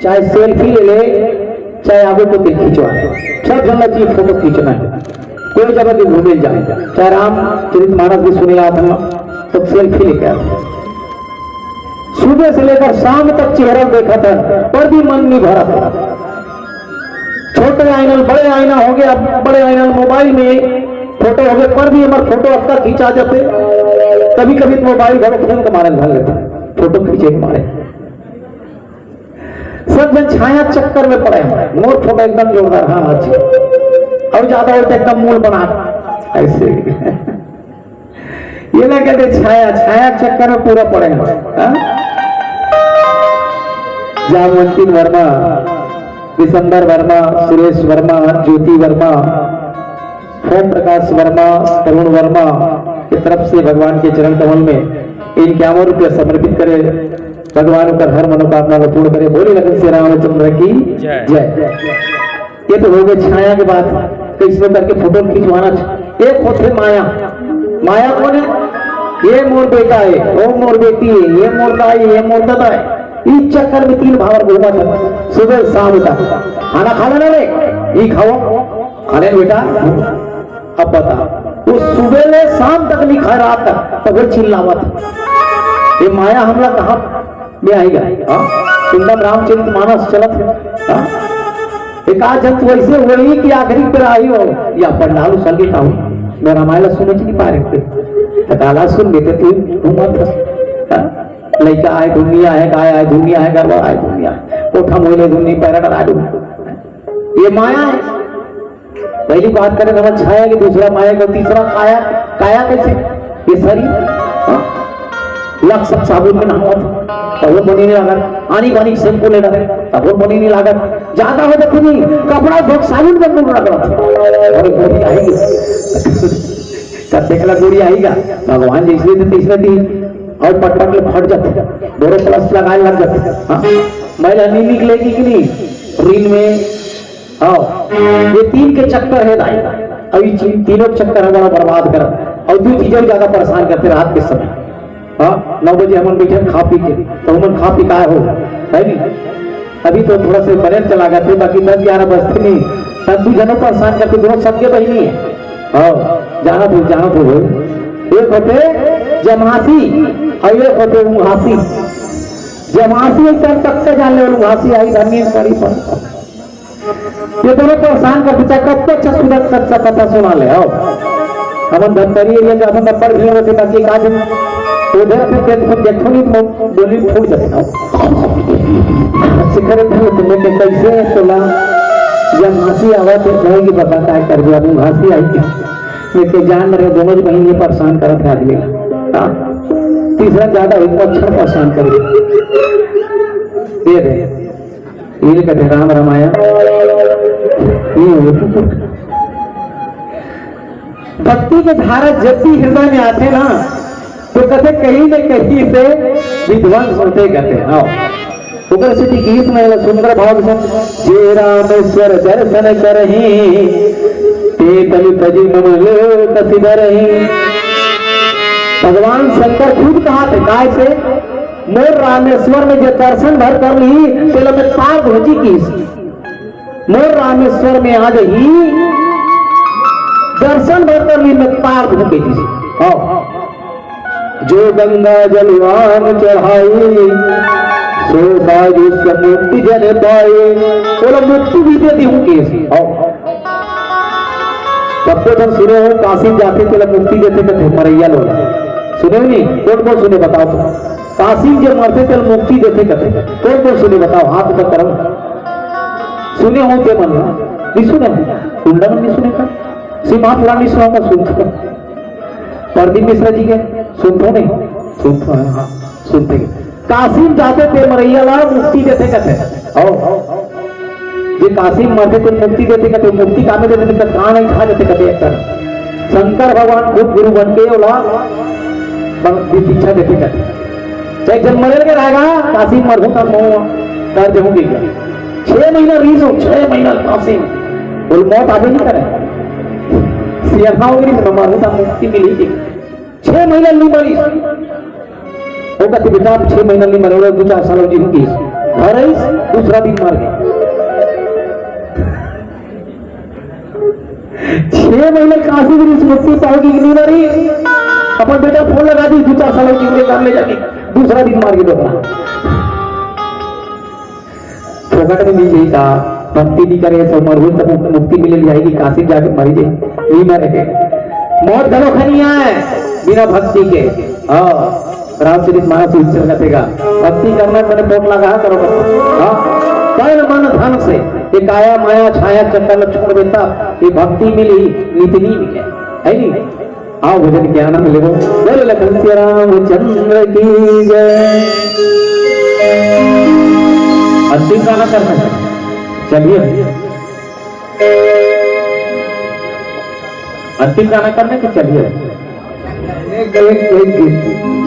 चाहे सेल्फी ले ले, चाहे आगे को देख खिंचवा, सब जगह चाहिए फोटो खींचना है। कोई जगह भी घूमे जाए, चाहे रामचरितमानस भी सुने आप तो सेल्फी लेकर आते। सुबह से लेकर शाम तक चेहरा देखा था पर भी मन नहीं भरा था। छोटे आइनल बड़े आईना हो गया, बड़े आइनल मोबाइल में फोटो हो गए पर भी हमारे फोटो अब तक खींचा जाते। कभी कभी तो मोबाइल घरों फिल्म कमाने भर लेते, फोटो खींचे हमारे सब जन छाया चक्कर में पड़े हैं। मोर फोटो एकदम जोरदार, हाँ अच्छी और ज्यादा होता एकदम मूल बना ऐसे ये ना कहते छाया छाया चक्कर में पूरा पड़े हैं। जामवंती वर्मा, दिसंबर वर्मा, सुरेश वर्मा, ज्योति वर्मा, ओम प्रकाश वर्मा, तरुण वर्मा की तरफ से भगवान के चरण कमल में इन 51 रुपये समर्पित करे। भगवान का हर मनोकामना को पूर्ण करे। बोले लगन श्री रामचंद्र की जय। ये तो हो गए छाया के बाद। तो इसमें करके फोटो खिंचवाना। एक होते माया, माया कौन है? ये मोर बेटा है, वो मोर बेटी है, ये मोर दाई, ये मोर दादा है। इस चक्कर में 3 भावर घूमा था सुबह शाम तक। खाना खा लेना रे, ये खाओ खाने बेटा। अब बता वो सुबह से शाम तक नहीं खा, रात तक तो वो चिल्लावा था। ये माया हमला कहाँ में आएगा? एकदम रामचरितमानस चलत है। एक आज जब वैसे वही कि आखिरी पर आई हो या पंडालू संगीत आओ मैं रामायण सुने नहीं पा रहे थे। काला सुन लेते तू मत लड़का आए दुनिया है, गाय आए दुनिया है, गरबा आए दुनिया है, कोठा मोहले दुनिया पैरा डालू। ये माया है। पहली बात करें नमक छाया की, दूसरा माया का, तीसरा काया। काया कैसे? ये शरीर लग सब साबुन में नहावत साबुन बनी नहीं लागत, आनी बानी शैम्पू ले रहे साबुन बनी नहीं लागत, ज्यादा हो जाती नहीं कपड़ा धोक साबुन बन लग रहा और गोरी आएगी सबसे कला गोरी आएगा भगवान जैसे तीसरे दिन और पटपट में फट जाते दोनों प्लस लगाए लग जाते। महिला नहीं निकलेगी कि नहीं रील में। ये 3 के चक्कर है दाई। अभी तीनों चक्कर हमारा बर्बाद कर और 2 चीजें ज्यादा परेशान करते रात के समय। 9 बजे हम बैठे खा पी के तो हम खा पी का हो है नहीं। अभी तो थोड़ा से बने चला गए थे, बाकी 10-11 बजते नहीं तब 2 जनों परेशान करते। दोनों सबके बहनी है। जाना तो एक होते जमासी और एक होते मुहासी। जमासी एकदम तक से जान ले, मुहासी आई धरनी पड़ी पर ये दोनों परेशान करते। चाहे कब तक सुंदर कथा सुना ले। हम धमतरी एरिया का नंबर भी होते ताकि काज उधर फिर देखो नहीं बोली फूट जाते शिखर तुम्हें कैसे तोला जब हंसी आवा तो कहेगी बता क्या कर दिया हंसी आई लेके जान रहे दोनों बहन ये परेशान करत है आदमी। तीसरा ज्यादा हुई अक्षर परेशान कर दे रहे ये कहते राम रामायण भक्ति के धारा जब भी हृदय में आते ना तो कहते कहीं न कहीं से विध्वंस होते कहते हैं। गीत में सुंदर भाव जे रामेश्वर दर्शन करही ते तलि तजी ममल कसिदरही। भगवान शंकर खुद कहा थे काय से मोर रामेश्वर में जो दर्शन भर कर ली तेल में पार भोजी की मोर रामेश्वर में आज ही दर्शन भर कर ली मैं पार भूखे जी। जो गंगा जलवान चढ़ाई सो बाजू से मुक्ति जन पाए बोला मुक्ति भी दे दी हूँ केस। सबको जब सुने हो काशी जाते थे मुक्ति देते थे मरैया लोग सुने नहीं कौन कौन सुने बताओ तो काशी जब मरते थे मुक्ति देते कहते कौन कौन सुने बताओ हाथ ऊपर करो सुने हो के मन नहीं सुने कुंडन नहीं सुने का सीमा पुराण नहीं सुना सुनते प्रदीप मिश्रा जी के सुनते नहीं सुनते हैं। हाँ सुनते काशी जाते थे मरैया लाल मुक्ति देते कहते ये काशी मरते थे मुक्ति देते कहते मुक्ति कामे देते थे कहाँ नहीं खा देते कहते एक तरह शंकर भगवान खुद गुरु बन के ओला दीक्षा देते कहते चाहे जब मरे के रहेगा काशी मरहू का कर जाऊंगी 6 महीना रीस हो 6 महीना काशी बोल मौत आगे नहीं करे सियाहा होगी मरहू का मुक्ति मिली 6 महीना नहीं मरी वो कहते बेटा 6 महीना नहीं मरे 2-4 साल जी होगी घर आई, दूसरा दिन मर गई। 6 महीने काशी में मुक्ति पाओगी कि नहीं मरी? अपन बेटा फोन लगा दी 2-4 सालों की घर ले जाके, दूसरा दिन मार के दोपरा फोकट में मिल जाई का भक्ति भी करे सब मर हुई तब मुक्ति मिल जाएगी। काशी जाके मरी जाए नहीं मरेंगे। मौत घरों खनी है बिना भक्ति के। रामचरित मानस उच्चर कथेगा भक्ति करना मैंने पोट लगा करो तन मन धन से ये काया माया छाया चंडा छोड़ देता ये भक्ति मिली नितनी भी है नहीं। आओ भजन के आनंद ले बोल लखन श्री रामचंद्र की जय। अंतिम गाना करना है, चलिए अंतिम गाना करने के चलिए। एक गीत